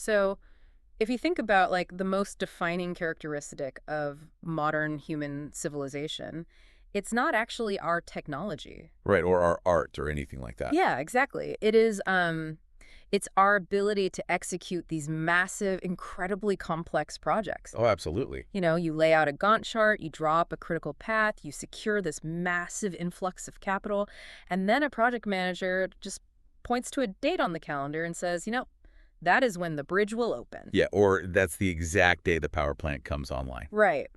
So if you think about like the most defining characteristic of modern human civilization, it's not actually our technology. Right, or our art or anything like that. Yeah, exactly. It's our ability to execute these massive, incredibly complex projects. Oh, absolutely. You lay out a Gantt chart, you draw up a critical path, you secure this massive influx of capital, and then a project manager just points to a date on the calendar and says, that is when the bridge will open. Yeah, or that's the exact day the power plant comes online. Right.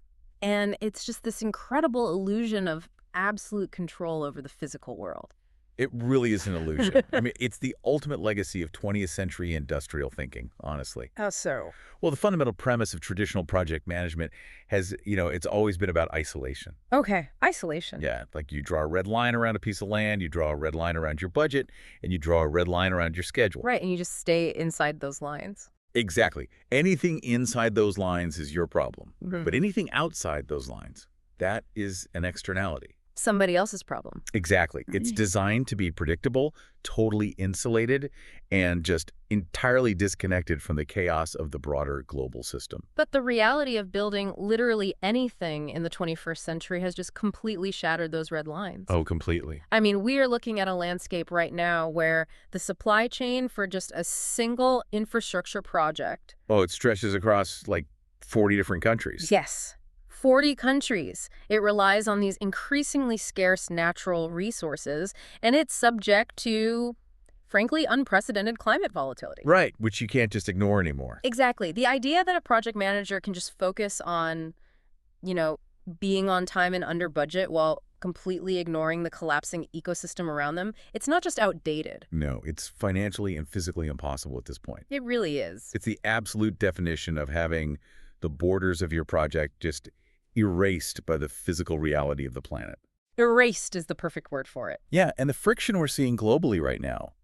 And it's just this incredible illusion of absolute control over the physical world. It really is an illusion. I mean, it's the ultimate legacy of 20th century industrial thinking, honestly. How so? Well, the fundamental premise of traditional project management has, it's always been about isolation. Okay, isolation. Yeah, like you draw a red line around a piece of land, you draw a red line around your budget, and you draw a red line around your schedule. Right, and you just stay inside those lines. Exactly. Anything inside those lines is your problem. Mhm. But anything outside those lines, that is an externality. Somebody else's problem. Exactly. It's designed to be predictable, totally insulated, and just entirely disconnected from the chaos of the broader global system. But the reality of building literally anything in the 21st century has just completely shattered those red lines. Oh, completely. I mean, we are looking at a landscape right now where the supply chain for just a single infrastructure project. Oh, it stretches across like 40 different countries. Yes. 40 countries. It relies on these increasingly scarce natural resources, and it's subject to, frankly, unprecedented climate volatility. Right, which you can't just ignore anymore. Exactly. The idea that a project manager can just focus on, being on time and under budget while completely ignoring the collapsing ecosystem around them, it's not just outdated. No, it's financially and physically impossible at this point. It really is. It's the absolute definition of having the borders of your project just erased by the physical reality of the planet. Erased is the perfect word for it. Yeah, and the friction we're seeing globally right now,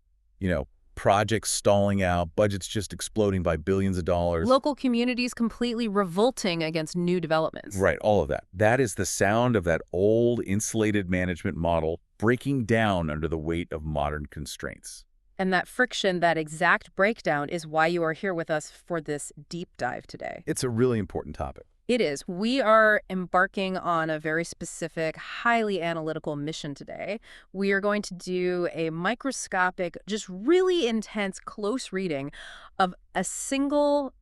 projects stalling out, budgets just exploding by billions of dollars. Local communities completely revolting against new developments. Right, all of that. That is the sound of that old insulated management model breaking down under the weight of modern constraints. And that friction, that exact breakdown, is why you are here with us for this deep dive today. It's a really important topic. It is. We are embarking on a very specific, highly analytical mission today. We are going to do a microscopic, just really intense, close reading of a single,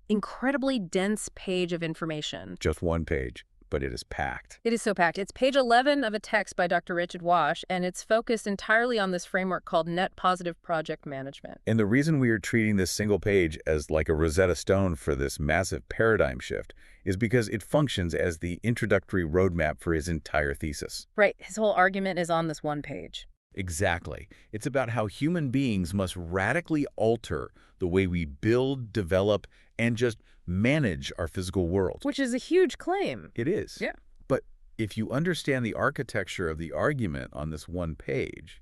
incredibly dense page of information. Just one page, but it is packed. It is so packed. It's page 11 of a text by Dr. Rachid, Ouache, and it's focused entirely on this framework called net positive project management. And the reason we are treating this single page as like a Rosetta Stone for this massive paradigm shift is because it functions as the introductory roadmap for his entire thesis. Right. His whole argument is on this one page. Exactly. It's about how human beings must radically alter the way we build, develop, and just manage our physical world. Which is a huge claim. It is. Yeah. But if you understand the architecture of the argument on this one page,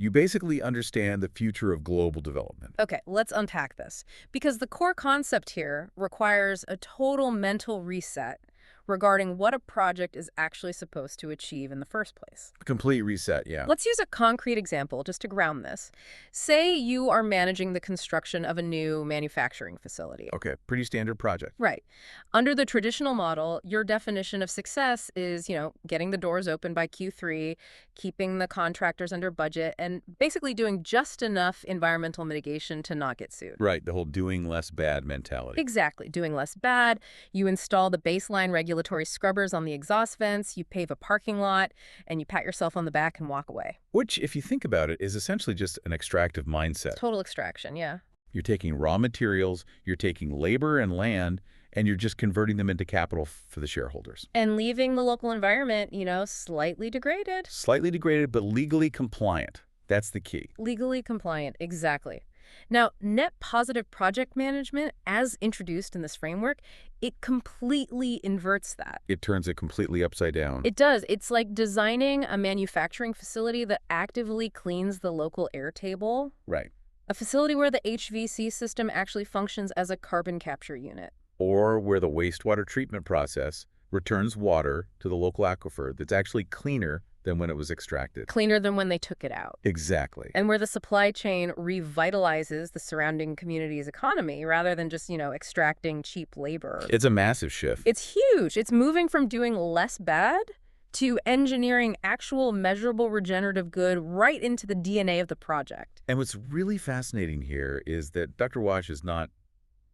you basically understand the future of global development. Okay, let's unpack this. Because the core concept here requires a total mental reset regarding what a project is actually supposed to achieve in the first place. A complete reset, yeah. Let's use a concrete example just to ground this. Say you are managing the construction of a new manufacturing facility. Okay, pretty standard project. Right. Under the traditional model, your definition of success is, getting the doors open by Q3, keeping the contractors under budget, and basically doing just enough environmental mitigation to not get sued. Right, the whole doing less bad mentality. Exactly. Doing less bad. You install the baseline regulatory scrubbers on the exhaust vents, you pave a parking lot, and you pat yourself on the back and walk away. Which, if you think about it, is essentially just an extractive mindset. Total extraction, yeah. You're taking raw materials, you're taking labor and land, and you're just converting them into capital for the shareholders. And leaving the local environment, slightly degraded. Slightly degraded, but legally compliant. That's the key. Legally compliant, exactly. Now, net positive project management, as introduced in this framework, it completely inverts that. It turns it completely upside down. It does. It's like designing a manufacturing facility that actively cleans the local air table. Right. A facility where the HVAC system actually functions as a carbon capture unit. Or where the wastewater treatment process returns water to the local aquifer that's actually cleaner than when it was extracted. Cleaner than when they took it out. Exactly. And where the supply chain revitalizes the surrounding community's economy rather than just, extracting cheap labor. It's a massive shift. It's huge. It's moving from doing less bad to engineering actual measurable regenerative good right into the DNA of the project. And what's really fascinating here is that Dr. Ouache is not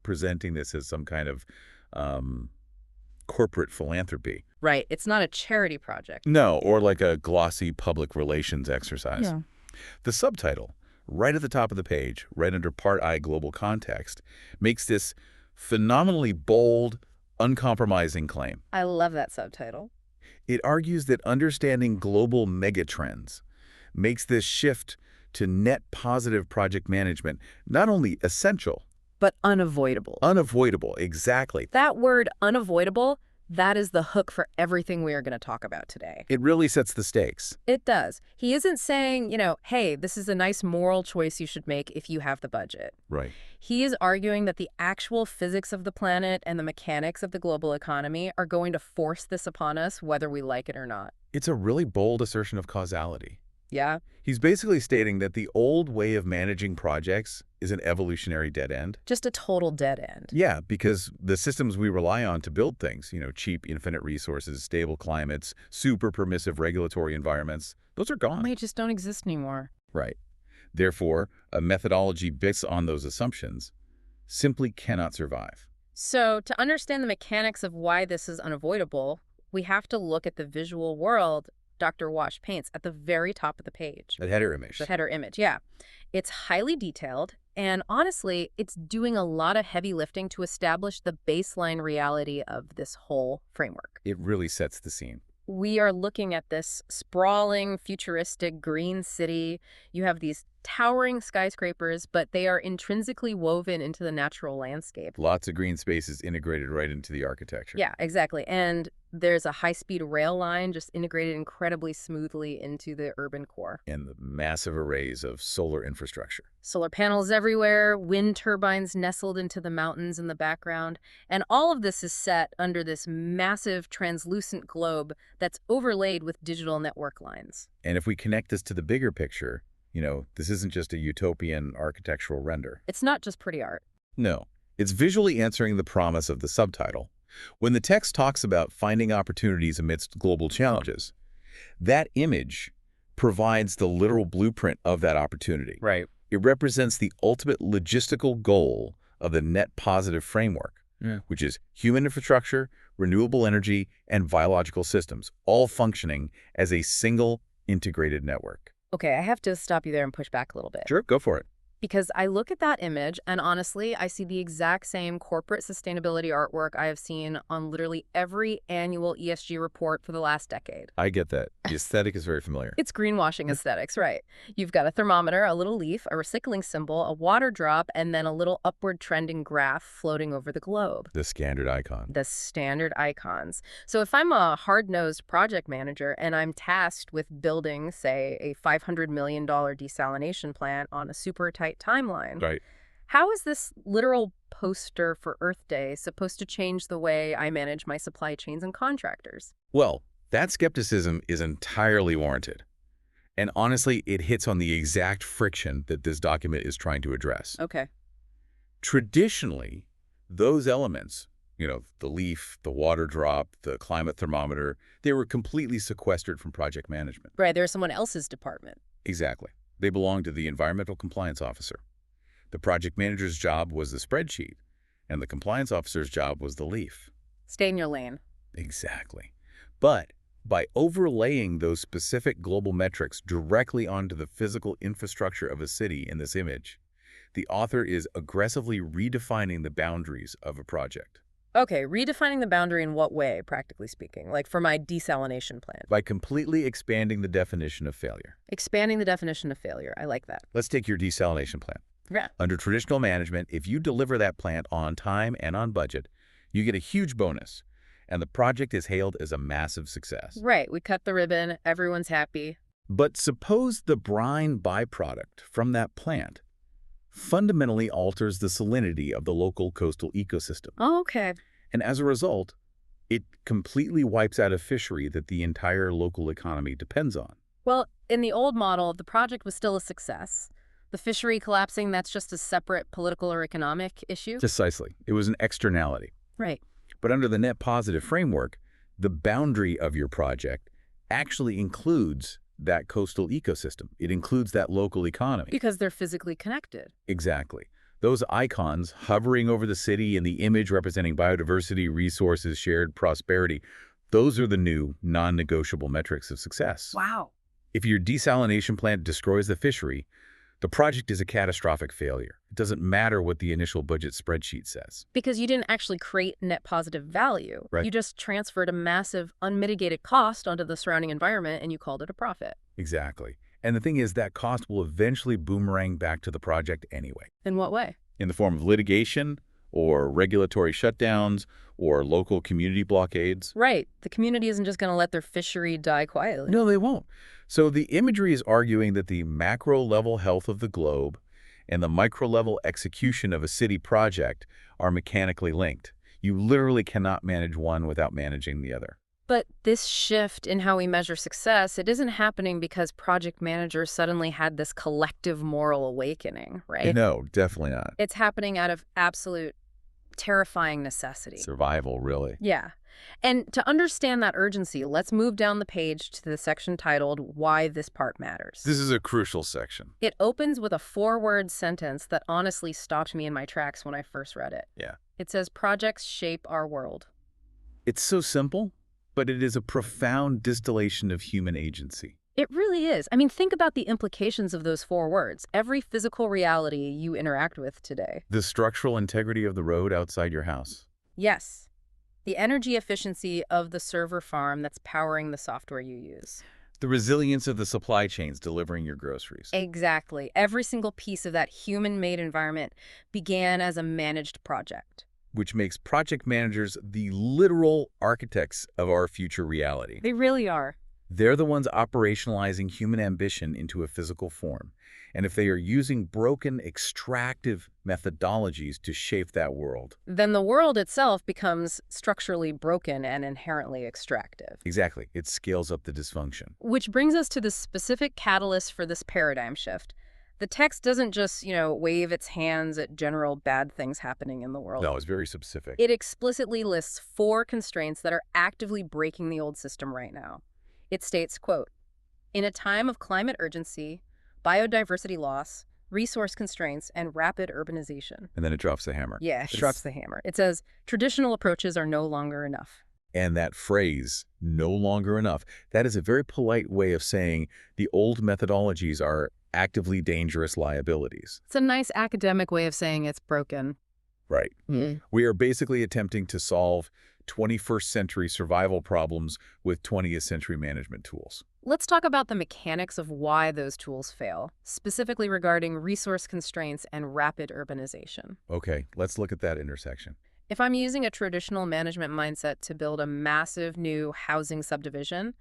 presenting this as some kind of corporate philanthropy. Right. It's not a charity project. No, or like a glossy public relations exercise. Yeah. The subtitle, right at the top of the page, right under Part I, Global Context, makes this phenomenally bold, uncompromising claim. I love that subtitle. It argues that understanding global megatrends makes this shift to net positive project management not only essential, But unavoidable. unavoidable, exactly. That word unavoidable, that is the hook for everything we are going to talk about today. It really sets the stakes. It does. He isn't saying, hey, this is a nice moral choice you should make if you have the budget. Right. He is arguing that the actual physics of the planet and the mechanics of the global economy are going to force this upon us, whether we like it or not. It's a really bold assertion of causality. Yeah? He's basically stating that the old way of managing projects is an evolutionary dead end. Just a total dead end. Yeah, because the systems we rely on to build things, cheap, infinite resources, stable climates, super permissive regulatory environments, those are gone. They just don't exist anymore. Right. Therefore, a methodology based on those assumptions simply cannot survive. So to understand the mechanics of why this is unavoidable, we have to look at the visual world Dr. Ouache paints at the very top of the page. The header image. The header image, yeah. It's highly detailed, and honestly, it's doing a lot of heavy lifting to establish the baseline reality of this whole framework. It really sets the scene. We are looking at this sprawling, futuristic green city. You have these towering skyscrapers, but they are intrinsically woven into the natural landscape. Lots of green spaces integrated right into the architecture. Yeah, exactly. And there's a high-speed rail line just integrated incredibly smoothly into the urban core. And the massive arrays of solar infrastructure. Solar panels everywhere, wind turbines nestled into the mountains in the background, and all of this is set under this massive translucent globe that's overlaid with digital network lines. And if we connect this to the bigger picture, this isn't just a utopian architectural render. It's not just pretty art. No, it's visually answering the promise of the subtitle. When the text talks about finding opportunities amidst global challenges, that image provides the literal blueprint of that opportunity. Right. It represents the ultimate logistical goal of the net positive framework, which is human infrastructure, renewable energy, and biological systems, all functioning as a single integrated network. Okay, I have to stop you there and push back a little bit. Sure, go for it. Because I look at that image, and honestly, I see the exact same corporate sustainability artwork I have seen on literally every annual ESG report for the last decade. I get that. The aesthetic is very familiar. It's greenwashing aesthetics, right? You've got a thermometer, a little leaf, a recycling symbol, a water drop, and then a little upward trending graph floating over the globe. The standard icon. The standard icons. So if I'm a hard-nosed project manager and I'm tasked with building, say, a $500 million desalination plant on a super tight timeline, Right. how is this literal poster for Earth Day supposed to change the way I manage my supply chains and contractors? Well, that skepticism is entirely warranted. And honestly, it hits on the exact friction that this document is trying to address. Okay. Traditionally, those elements, the leaf, the water drop, the climate thermometer, they were completely sequestered from project management. Right, they're someone else's department. Exactly. They belong to the environmental compliance officer. The project manager's job was the spreadsheet, and the compliance officer's job was the leaf. Stay in your lane. Exactly. But by overlaying those specific global metrics directly onto the physical infrastructure of a city in this image, the author is aggressively redefining the boundaries of a project. Okay, redefining the boundary in what way, practically speaking? Like for my desalination plant. By completely expanding the definition of failure. Expanding the definition of failure. I like that. Let's take your desalination plant. Yeah. Under traditional management, if you deliver that plant on time and on budget, you get a huge bonus, and the project is hailed as a massive success. Right. We cut the ribbon. Everyone's happy. But suppose the brine byproduct from that plant fundamentally alters the salinity of the local coastal ecosystem. Oh, okay. And as a result, It completely wipes out a fishery that the entire local economy depends on. Well, in the old model, the project was still a success. The fishery collapsing, that's just a separate political or economic issue? Precisely. It was an externality. Right. But under the net positive framework, the boundary of your project actually includes that coastal ecosystem. It includes that local economy. Because they're physically connected. Exactly. Those icons hovering over the city and the image representing biodiversity, resources, shared prosperity, those are the new non-negotiable metrics of success. Wow. If your desalination plant destroys the fishery, the project is a catastrophic failure. It doesn't matter what the initial budget spreadsheet says. Because you didn't actually create net positive value. Right. You just transferred a massive unmitigated cost onto the surrounding environment and you called it a profit. Exactly. And the thing is, that cost will eventually boomerang back to the project anyway. In what way? In the form of litigation, or regulatory shutdowns, or local community blockades. Right. The community isn't just going to let their fishery die quietly. No, they won't. So the imagery is arguing that the macro-level health of the globe and the micro-level execution of a city project are mechanically linked. You literally cannot manage one without managing the other. But this shift in how we measure success, it isn't happening because project managers suddenly had this collective moral awakening, right? No, definitely not. It's happening out of absolute terrifying necessity. Survival, really. Yeah. And to understand that urgency, let's move down the page to the section titled, Why This Part Matters. This is a crucial section. It opens with a 4-word sentence that honestly stopped me in my tracks when I first read it. Yeah. It says, projects shape our world. It's so simple, but it is a profound distillation of human agency. It really is. I mean, think about the implications of those 4 words. Every physical reality you interact with today. The structural integrity of the road outside your house. Yes. The energy efficiency of the server farm that's powering the software you use. The resilience of the supply chains delivering your groceries. Exactly. Every single piece of that human-made environment began as a managed project. Which makes project managers the literal architects of our future reality. They really are. They're the ones operationalizing human ambition into a physical form. And if they are using broken, extractive methodologies to shape that world. Then the world itself becomes structurally broken and inherently extractive. Exactly. It scales up the dysfunction. Which brings us to the specific catalyst for this paradigm shift. The text doesn't just, wave its hands at general bad things happening in the world. No, it's very specific. It explicitly lists 4 constraints that are actively breaking the old system right now. It states, quote, in a time of climate urgency, biodiversity loss, resource constraints, and rapid urbanization. And then it drops the hammer. Yeah, it drops the hammer. It says, traditional approaches are no longer enough. And that phrase, no longer enough, that is a very polite way of saying the old methodologies are actively dangerous liabilities. It's a nice academic way of saying it's broken. Right. We are basically attempting to solve 21st century survival problems with 20th century management tools. Let's talk about the mechanics of why those tools fail, specifically regarding resource constraints and rapid urbanization. Okay, let's look at that intersection. If I'm using a traditional management mindset to build a massive new housing subdivision,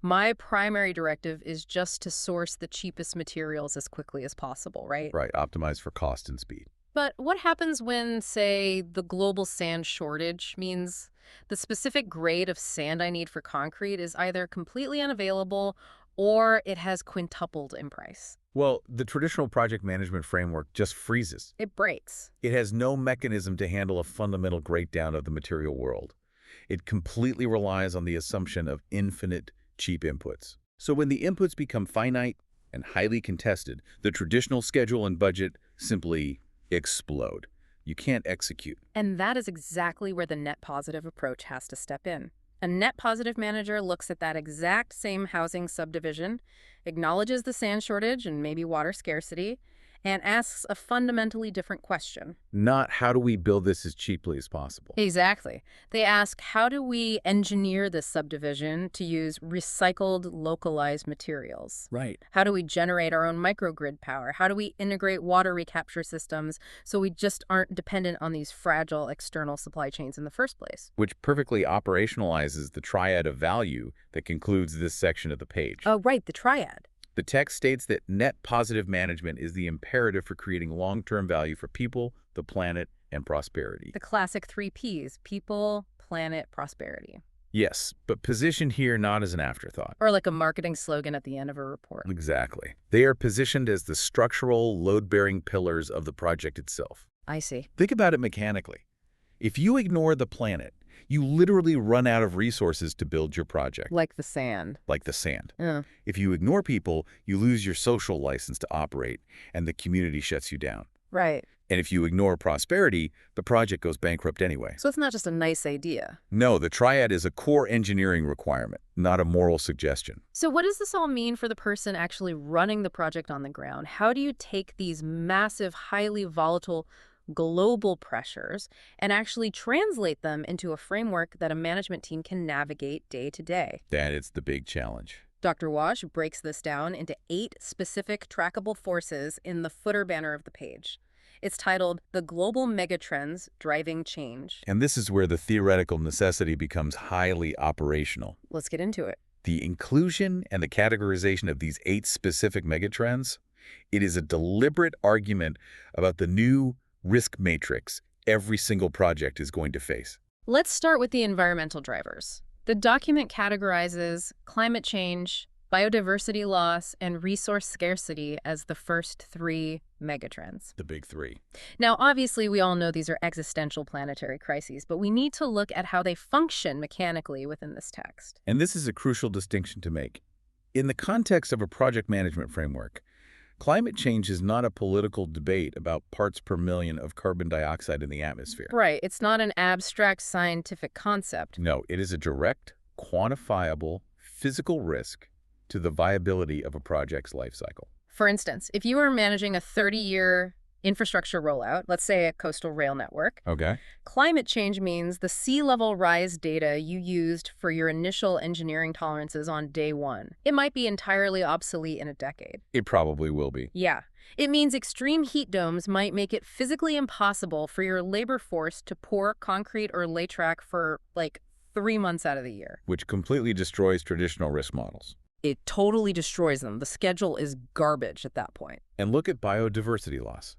my primary directive is just to source the cheapest materials as quickly as possible, right? Right, optimize for cost and speed. But what happens when, say, the global sand shortage means the specific grade of sand I need for concrete is either completely unavailable or it has quintupled in price? Well, the traditional project management framework just freezes. It breaks. It has no mechanism to handle a fundamental breakdown of the material world. It completely relies on the assumption of infinite cheap inputs. So when the inputs become finite and highly contested, the traditional schedule and budget simply explode. You can't execute. And that is exactly where the net positive approach has to step in. A net positive manager looks at that exact same housing subdivision, acknowledges the sand shortage and maybe water scarcity, and asks a fundamentally different question. Not how do we build this as cheaply as possible. Exactly. They ask, how do we engineer this subdivision to use recycled, localized materials? Right. How do we generate our own microgrid power? How do we integrate water recapture systems so we just aren't dependent on these fragile external supply chains in the first place? Which perfectly operationalizes the triad of value that concludes this section of the page. Oh, right, the triad. The text states that net positive management is the imperative for creating long-term value for people, the planet, and prosperity. The classic 3 Ps, people, planet prosperity. Yes, but positioned here not as an afterthought. Or like a marketing slogan at the end of a report. Exactly. They are positioned as the structural, load-bearing pillars of the project itself. I see. Think about it mechanically. If you ignore the planet, you literally run out of resources to build your project. Like the sand. Like the sand. Yeah. If you ignore people, you lose your social license to operate, and the community shuts you down. Right. And if you ignore prosperity, the project goes bankrupt anyway. So it's not just a nice idea. No, the triad is a core engineering requirement, not a moral suggestion. So what does this all mean for the person actually running the project on the ground? How do you take these massive, highly volatile global pressures and actually translate them into a framework that a management team can navigate day to day? That is the big challenge. Dr. Ouache breaks this down into 8 specific trackable forces in the footer banner of the page. It's titled The Global Megatrends Driving Change. And this is where the theoretical necessity becomes highly operational. Let's get into it. The inclusion and the categorization of these 8 specific megatrends, it is a deliberate argument about the new risk matrix every single project is going to face. Let's start with the environmental drivers. The document categorizes climate change, biodiversity loss, and resource scarcity as the first 3 megatrends. The big 3. Now, obviously, we all know these are existential planetary crises, but we need to look at how they function mechanically within this text. And this is a crucial distinction to make. In the context of a project management framework, climate change is not a political debate about parts per million of carbon dioxide in the atmosphere. Right. It's not an abstract scientific concept. No, it is a direct, quantifiable, physical risk to the viability of a project's life cycle. For instance, if you are managing a 30-year infrastructure rollout, let's say a coastal rail network, Okay. climate change means the sea level rise data you used for your initial engineering tolerances on day 1. It might be entirely obsolete in a decade. It probably will be. Yeah. It means extreme heat domes might make it physically impossible for your labor force to pour concrete or lay track for, like, 3 months out of the year. Which completely destroys traditional risk models. It totally destroys them. The schedule is garbage at that point. And look at biodiversity loss.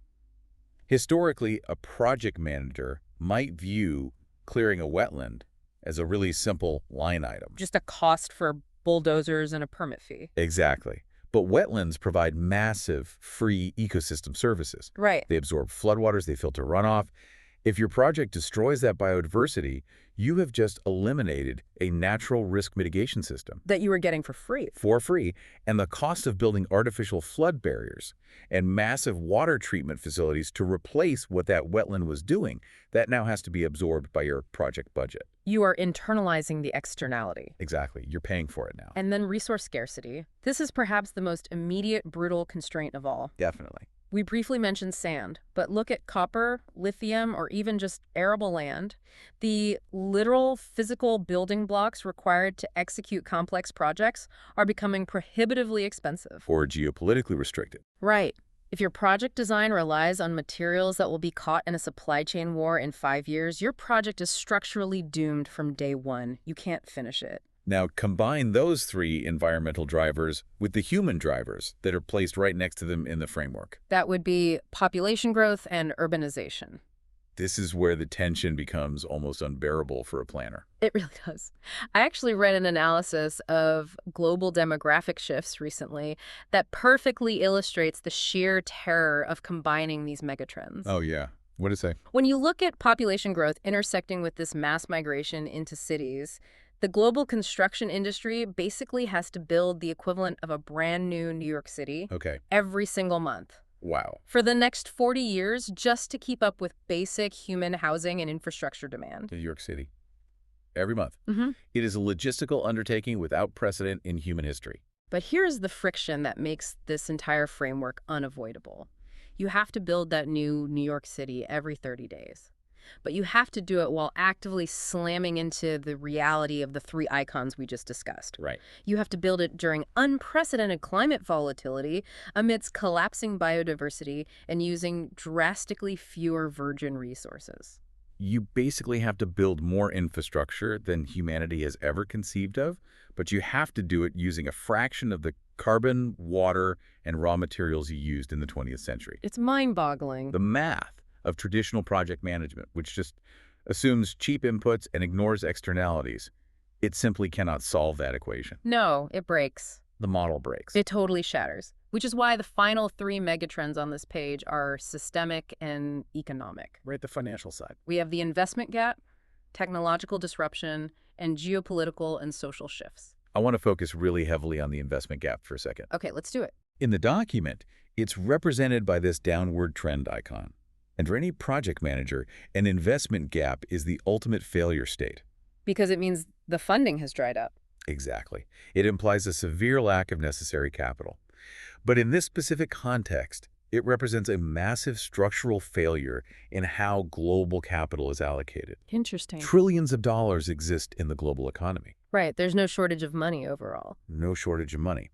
Historically, a project manager might view clearing a wetland as a really simple line item. Just a cost for bulldozers and a permit fee. Exactly. But wetlands provide massive free ecosystem services. Right. They absorb floodwaters, they filter runoff. If your project destroys that biodiversity, you have just eliminated a natural risk mitigation system. That you were getting for free. For free, and the cost of building artificial flood barriers and massive water treatment facilities to replace what that wetland was doing, that now has to be absorbed by your project budget. You are internalizing the externality. Exactly. You're paying for it now. And then resource scarcity. This is perhaps the most immediate, brutal constraint of all. Definitely. We briefly mentioned sand, but look at copper, lithium, or even just arable land. The literal physical building blocks required to execute complex projects are becoming prohibitively expensive. Or geopolitically restricted. Right. If your project design relies on materials that will be caught in a supply chain war in 5 years, your project is structurally doomed from day 1. You can't finish it. Now, combine those 3 environmental drivers with the human drivers that are placed right next to them in the framework. That would be population growth and urbanization. This is where the tension becomes almost unbearable for a planner. It really does. I actually read an analysis of global demographic shifts recently that perfectly illustrates the sheer terror of combining these megatrends. Oh, yeah. What did it say? When you look at population growth intersecting with this mass migration into cities, the global construction industry basically has to build the equivalent of a brand new New York City every single month. Wow. For the next 40 years, just to keep up with basic human housing and infrastructure demand. New York City. Every month. Mm-hmm. It is a logistical undertaking without precedent in human history. But here's the friction that makes this entire framework unavoidable. You have to build that new New York City every 30 days. But you have to do it while actively slamming into the reality of the 3 icons we just discussed. Right. You have to build it during unprecedented climate volatility, amidst collapsing biodiversity, and using drastically fewer virgin resources. You basically have to build more infrastructure than humanity has ever conceived of, but you have to do it using a fraction of the carbon, water, and raw materials you used in the 20th century. It's mind-boggling. The math of traditional project management, which just assumes cheap inputs and ignores externalities. It simply cannot solve that equation. No, it breaks. The model breaks. It totally shatters, which is why the final three megatrends on this page are systemic and economic. Right, the financial side. We have the investment gap, technological disruption, and geopolitical and social shifts. I want to focus really heavily on the investment gap for a second. Okay, let's do it. In the document, it's represented by this downward trend icon. And for any project manager, an investment gap is the ultimate failure state. Because it means the funding has dried up. Exactly. It implies a severe lack of necessary capital. But in this specific context, it represents a massive structural failure in how global capital is allocated. Interesting. Trillions of dollars exist in the global economy. Right, there's no shortage of money overall. No shortage of money.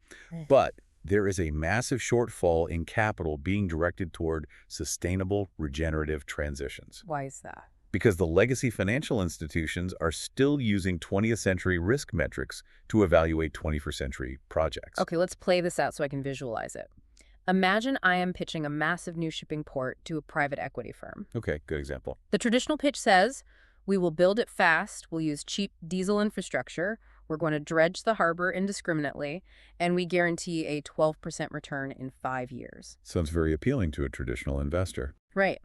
But there is a massive shortfall in capital being directed toward sustainable, regenerative transitions. Why is that? Because the legacy financial institutions are still using 20th century risk metrics to evaluate 21st century projects. Okay, let's play this out so I can visualize it. Imagine I am pitching a massive new shipping port to a private equity firm. Okay, good example. The traditional pitch says, we will build it fast, we'll use cheap diesel infrastructure, we're going to dredge the harbor indiscriminately, and we guarantee a 12% return in 5 years. Sounds very appealing to a traditional investor. Right.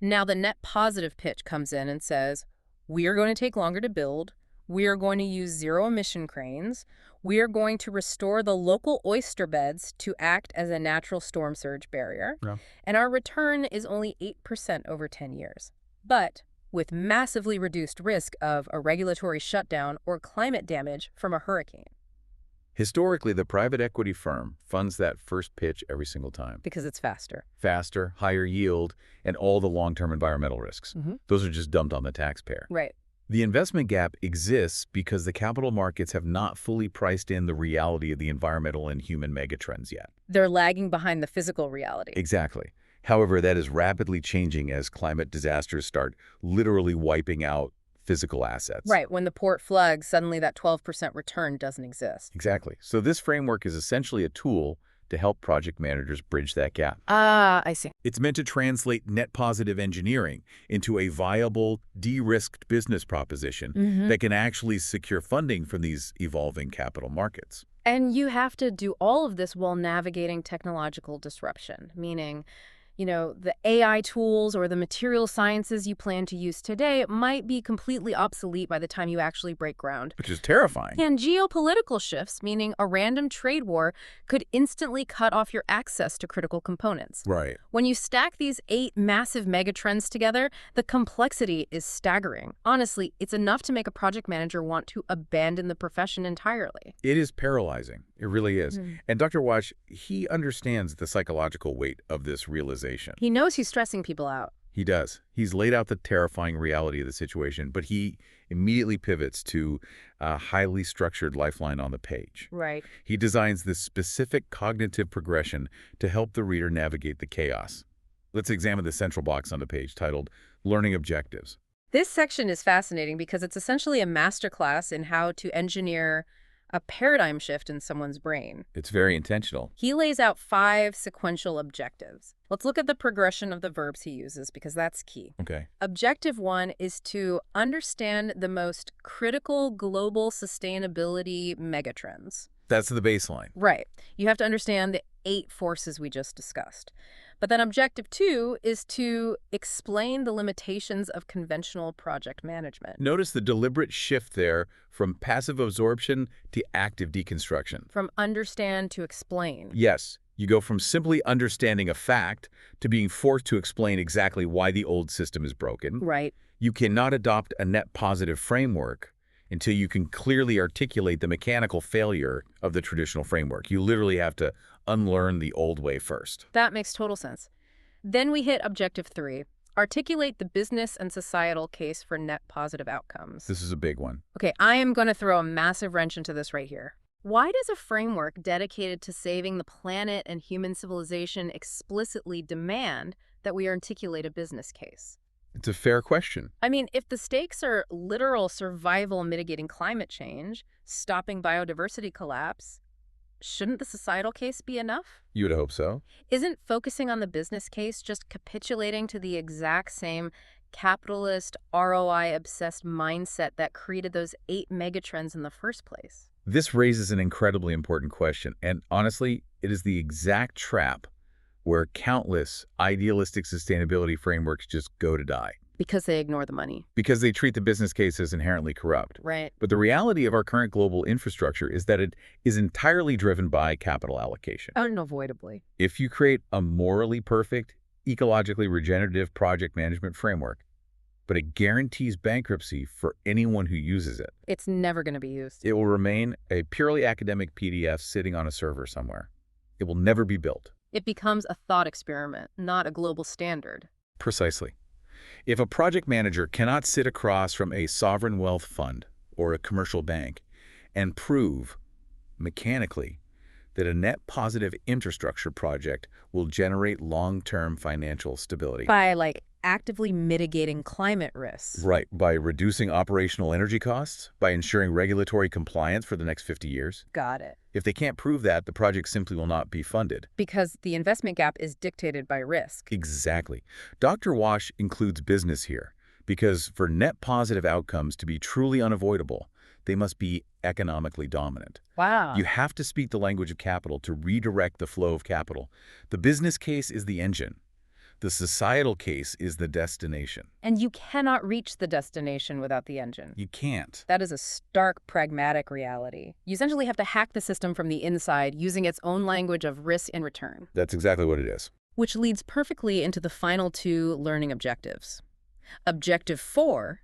Now the net positive pitch comes in and says, we are going to take longer to build, we are going to use zero-emission cranes, we are going to restore the local oyster beds to act as a natural storm surge barrier, and our return is only 8% over 10 years. But with massively reduced risk of a regulatory shutdown or climate damage from a hurricane. Historically, the private equity firm funds that first pitch every single time. Because it's faster. Faster, higher yield, and all the long-term environmental risks. Those are just dumped on the taxpayer. Right. The investment gap exists because the capital markets have not fully priced in the reality of the environmental and human megatrends yet. They're lagging behind the physical reality. Exactly. However, that is rapidly changing as climate disasters start literally wiping out physical assets. Right. When the port floods, suddenly that 12% return doesn't exist. Exactly. So this framework is essentially a tool to help project managers bridge that gap. Ah, I see. It's meant to translate net positive engineering into a viable, de-risked business proposition that can actually secure funding from these evolving capital markets. And you have to do all of this while navigating technological disruption, meaning, the AI tools or the material sciences you plan to use today might be completely obsolete by the time you actually break ground. Which is terrifying. And geopolitical shifts, meaning a random trade war, could instantly cut off your access to critical components. Right. When you stack these 8 massive megatrends together, the complexity is staggering. Honestly, it's enough to make a project manager want to abandon the profession entirely. It is paralyzing. It really is. And Dr. Ouache, he understands the psychological weight of this realization. He knows he's stressing people out. He does. He's laid out the terrifying reality of the situation, but he immediately pivots to a highly structured lifeline on the page. Right. He designs this specific cognitive progression to help the reader navigate the chaos. Let's examine the central box on the page titled Learning Objectives. This section is fascinating because it's essentially a masterclass in how to engineer a paradigm shift in someone's brain. It's very intentional. He lays out 5 sequential objectives. Let's look at the progression of the verbs he uses because that's key. Okay. Objective 1 is to understand the most critical global sustainability megatrends. That's the baseline. Right. You have to understand the 8 forces we just discussed. But then objective 2 is to explain the limitations of conventional project management. Notice the deliberate shift there from passive absorption to active deconstruction. From understand to explain. Yes, you go from simply understanding a fact to being forced to explain exactly why the old system is broken. Right. You cannot adopt a net positive framework until you can clearly articulate the mechanical failure of the traditional framework. You literally have to unlearn the old way first. That makes total sense. Then we hit objective 3. Articulate the business and societal case for net positive outcomes. This is a big one. Okay, I am going to throw a massive wrench into this right here. Why does a framework dedicated to saving the planet and human civilization explicitly demand that we articulate a business case? It's a fair question. I mean, if the stakes are literal survival mitigating climate change, stopping biodiversity collapse, shouldn't the societal case be enough? You would hope so. Isn't focusing on the business case just capitulating to the exact same capitalist, ROI-obsessed mindset that created those 8 megatrends in the first place? This raises an incredibly important question, and honestly, it is the exact trap where countless idealistic sustainability frameworks just go to die. Because they ignore the money. Because they treat the business case as inherently corrupt. Right. But the reality of our current global infrastructure is that it is entirely driven by capital allocation. Unavoidably. If you create a morally perfect, ecologically regenerative project management framework, but it guarantees bankruptcy for anyone who uses it, It's never going to be used. it will remain a purely academic PDF sitting on a server somewhere. It will never be built. It becomes a thought experiment, not a global standard. Precisely. If a project manager cannot sit across from a sovereign wealth fund or a commercial bank and prove, mechanically, that a net positive infrastructure project will generate long-term financial stability. By, actively mitigating climate risks. Right, by reducing operational energy costs, by ensuring regulatory compliance for the next 50 years. Got it. If they can't prove that, the project simply will not be funded. Because the investment gap is dictated by risk. Exactly. Dr. Ouache includes business here, because for net positive outcomes to be truly unavoidable, they must be economically dominant. Wow. You have to speak the language of capital to redirect the flow of capital. The business case is the engine. The societal case is the destination. And you cannot reach the destination without the engine. You can't. That is a stark, pragmatic reality. You essentially have to hack the system from the inside using its own language of risk and return. That's exactly what it is. Which leads perfectly into the final 2 learning objectives. Objective 4,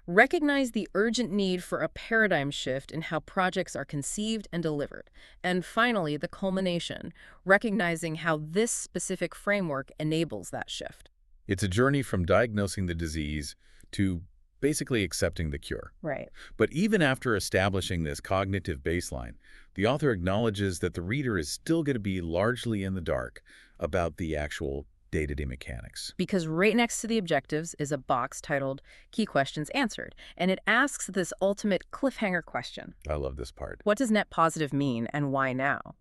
recognize the urgent need for a paradigm shift in how projects are conceived and delivered. And finally, the culmination, recognizing how this specific framework enables that shift. It's a journey from diagnosing the disease to basically accepting the cure. Right. But even after establishing this cognitive baseline, the author acknowledges that the reader is still going to be largely in the dark about the actual day-to-day mechanics. Because right next to the objectives is a box titled Key Questions Answered, and it asks this ultimate cliffhanger question. I love this part. What does net positive mean, and why now?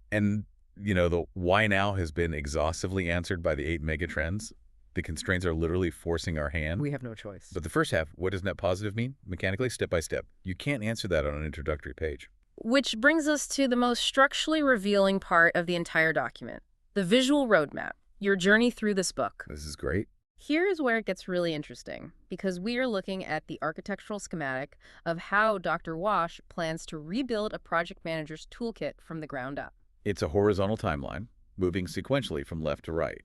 And, the why now has been exhaustively answered by the 8 megatrends. The constraints are literally forcing our hand. We have no choice. But the first half, what does net positive mean? Mechanically, step by step. You can't answer that on an introductory page. Which brings us to the most structurally revealing part of the entire document, the visual roadmap. Your journey through this book. This is great. Here is where it gets really interesting, because we are looking at the architectural schematic of how Dr. Ouache plans to rebuild a project manager's toolkit from the ground up. It's a horizontal timeline, moving sequentially from left to right.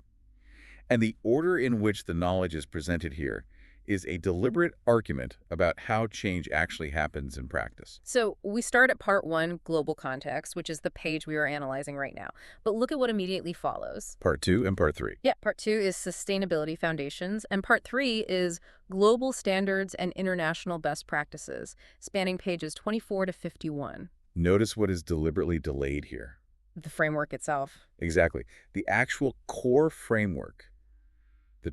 And the order in which the knowledge is presented here is a deliberate argument about how change actually happens in practice. So we start at part 1, global context, which is the page we are analyzing right now. But look at what immediately follows. Part 2 and Part 3. Yeah, part 2 is sustainability foundations, and part 3 is global standards and international best practices, spanning pages 24 to 51. Notice what is deliberately delayed here. The framework itself. Exactly. The actual core framework, the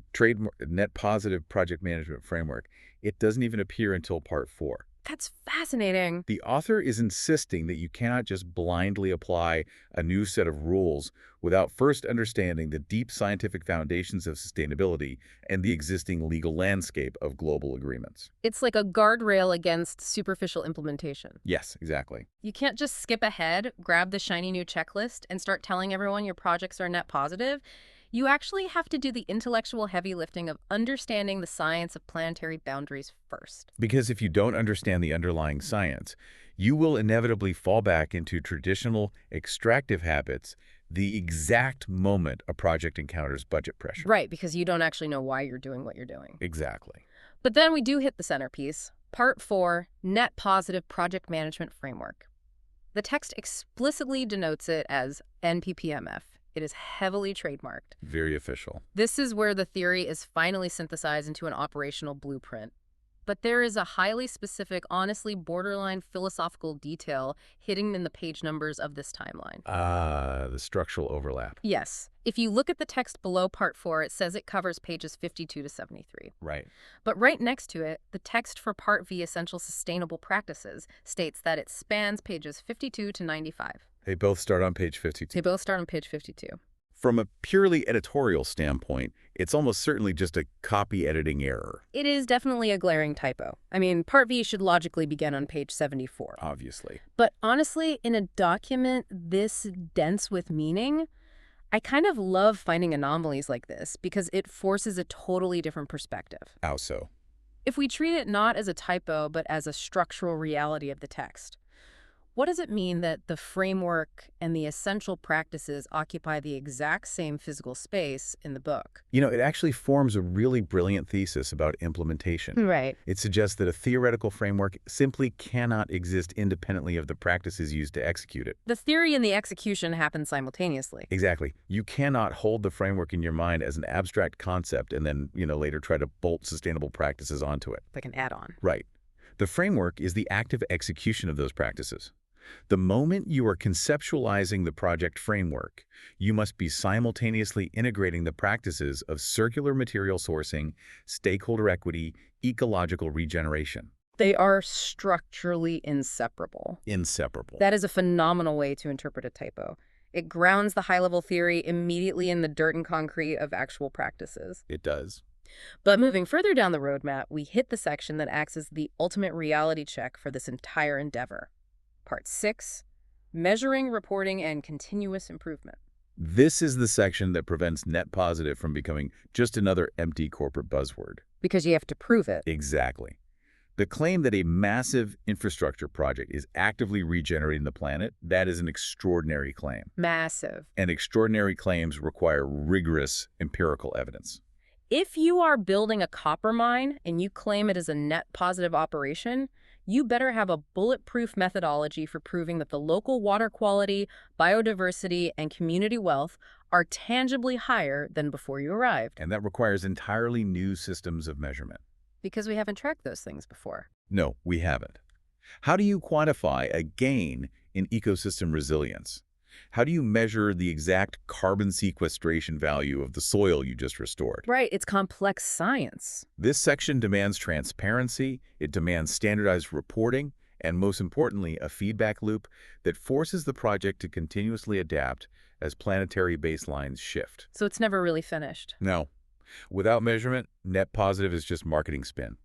net positive project management framework, it doesn't even appear until Part 4. That's fascinating. The author is insisting that you cannot just blindly apply a new set of rules without first understanding the deep scientific foundations of sustainability and the existing legal landscape of global agreements. It's like a guardrail against superficial implementation. Yes, exactly. You can't just skip ahead, grab the shiny new checklist, and start telling everyone your projects are net positive. You actually have to do the intellectual heavy lifting of understanding the science of planetary boundaries first. Because if you don't understand the underlying science, you will inevitably fall back into traditional extractive habits the exact moment a project encounters budget pressure. Right, because you don't actually know why you're doing what you're doing. Exactly. But then we do hit the centerpiece, Part 4, Net Positive Project Management Framework. The text explicitly denotes it as NPPMF. It is heavily trademarked. Very official. This is where the theory is finally synthesized into an operational blueprint. But there is a highly specific, honestly borderline philosophical detail hidden in the page numbers of this timeline. The structural overlap. Yes. If you look at the text below Part 4, it says it covers pages 52 to 73. Right. But right next to it, the text for Part V, Essential Sustainable Practices, states that it spans pages 52 to 95. They both start on page 52. They both start on page 52. From a purely editorial standpoint, it's almost certainly just a copy editing error. It is definitely a glaring typo. I mean, Part V should logically begin on page 74. Obviously. But honestly, in a document this dense with meaning, I kind of love finding anomalies like this because it forces a totally different perspective. How so? If we treat it not as a typo, but as a structural reality of the text, what does it mean that the framework and the essential practices occupy the exact same physical space in the book? You know, it actually forms a really brilliant thesis about implementation. Right. It suggests that a theoretical framework simply cannot exist independently of the practices used to execute it. The theory and the execution happen simultaneously. Exactly. You cannot hold the framework in your mind as an abstract concept and then, later try to bolt sustainable practices onto it. Like an add-on. Right. The framework is the active execution of those practices. The moment you are conceptualizing the project framework, you must be simultaneously integrating the practices of circular material sourcing, stakeholder equity, ecological regeneration. They are structurally inseparable. Inseparable. That is a phenomenal way to interpret a typo. It grounds the high-level theory immediately in the dirt and concrete of actual practices. It does. But moving further down the roadmap, we hit the section that acts as the ultimate reality check for this entire endeavor. Part 6, Measuring, Reporting, and Continuous Improvement. This is the section that prevents net positive from becoming just another empty corporate buzzword. Because you have to prove it. Exactly. The claim that a massive infrastructure project is actively regenerating the planet, that is an extraordinary claim. Massive. And extraordinary claims require rigorous empirical evidence. If you are building a copper mine and you claim it is a net positive operation, you better have a bulletproof methodology for proving that the local water quality, biodiversity, and community wealth are tangibly higher than before you arrived. And that requires entirely new systems of measurement. Because we haven't tracked those things before. No, we haven't. How do you quantify a gain in ecosystem resilience? How do you measure the exact carbon sequestration value of the soil you just restored? Right, it's complex science. This section demands transparency, it demands standardized reporting, and most importantly, a feedback loop that forces the project to continuously adapt as planetary baselines shift. So it's never really finished. No. Without measurement, net positive is just marketing spin.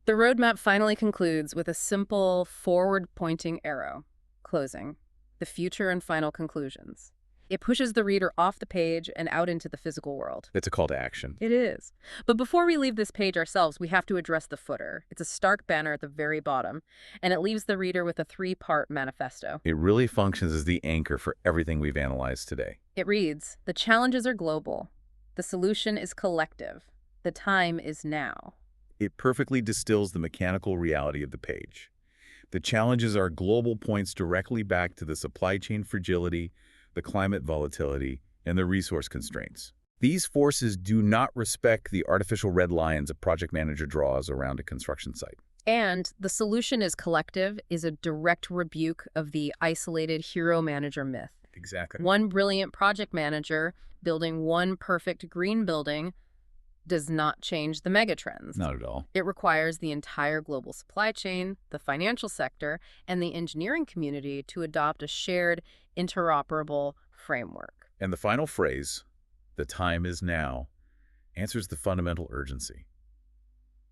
The roadmap finally concludes with a simple forward-pointing arrow. Closing. The future and final conclusions. It pushes the reader off the page and out into the physical world. It's a call to action. It is. But before we leave this page ourselves, we have to address the footer. It's a stark banner at the very bottom, and it leaves the reader with a 3-part manifesto. It really functions as the anchor for everything we've analyzed today. It reads, "The challenges are global. The solution is collective. The time is now." It perfectly distills the mechanical reality of the page. The challenges are global, points directly back to the supply chain fragility, the climate volatility, and the resource constraints. These forces do not respect the artificial red lines a project manager draws around a construction site. And the solution is collective is a direct rebuke of the isolated hero manager myth. Exactly. One brilliant project manager building one perfect green building does not change the megatrends. Not at all. It requires the entire global supply chain, the financial sector, and the engineering community to adopt a shared, interoperable framework. And the final phrase, "the time is now," answers the fundamental urgency.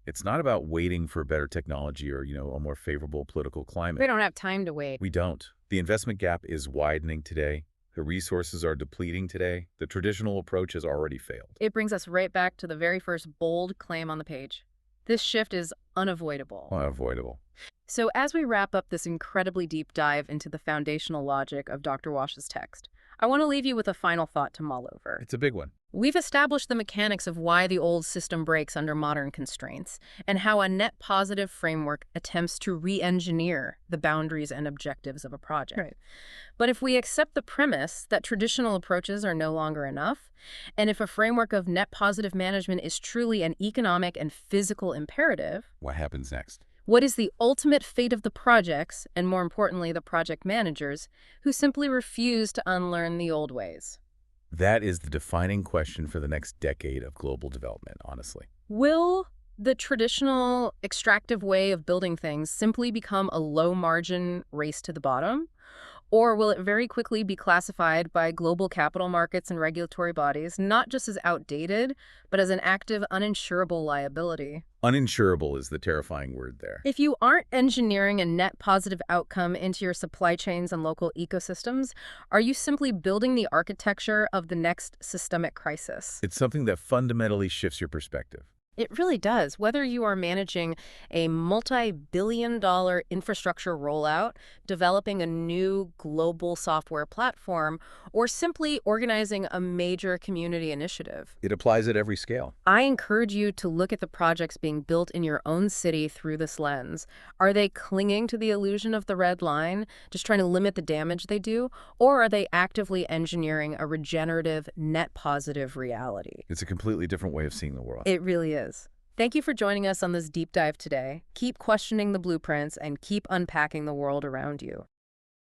It's not about waiting for better technology or, a more favorable political climate. We don't have time to wait. We don't. The investment gap is widening today. The resources are depleting today. The traditional approach has already failed. It brings us right back to the very first bold claim on the page. This shift is unavoidable. Unavoidable. So as we wrap up this incredibly deep dive into the foundational logic of Dr. Ouache's text, I want to leave you with a final thought to mull over. It's a big one. We've established the mechanics of why the old system breaks under modern constraints, and how a net positive framework attempts to re-engineer the boundaries and objectives of a project. Right. But if we accept the premise that traditional approaches are no longer enough, and if a framework of net positive management is truly an economic and physical imperative, what happens next? What is the ultimate fate of the projects, and more importantly, the project managers, who simply refuse to unlearn the old ways? That is the defining question for the next decade of global development, honestly. Will the traditional extractive way of building things simply become a low-margin race to the bottom? Or will it very quickly be classified by global capital markets and regulatory bodies, not just as outdated, but as an active, uninsurable liability? Uninsurable is the terrifying word there. If you aren't engineering a net positive outcome into your supply chains and local ecosystems, are you simply building the architecture of the next systemic crisis? It's something that fundamentally shifts your perspective. It really does. Whether you are managing a multi-billion-dollar infrastructure rollout, developing a new global software platform, or simply organizing a major community initiative. It applies at every scale. I encourage you to look at the projects being built in your own city through this lens. Are they clinging to the illusion of the red line, just trying to limit the damage they do, or are they actively engineering a regenerative, net positive reality? It's a completely different way of seeing the world. It really is. Thank you for joining us on this deep dive today. Keep questioning the blueprints and keep unpacking the world around you.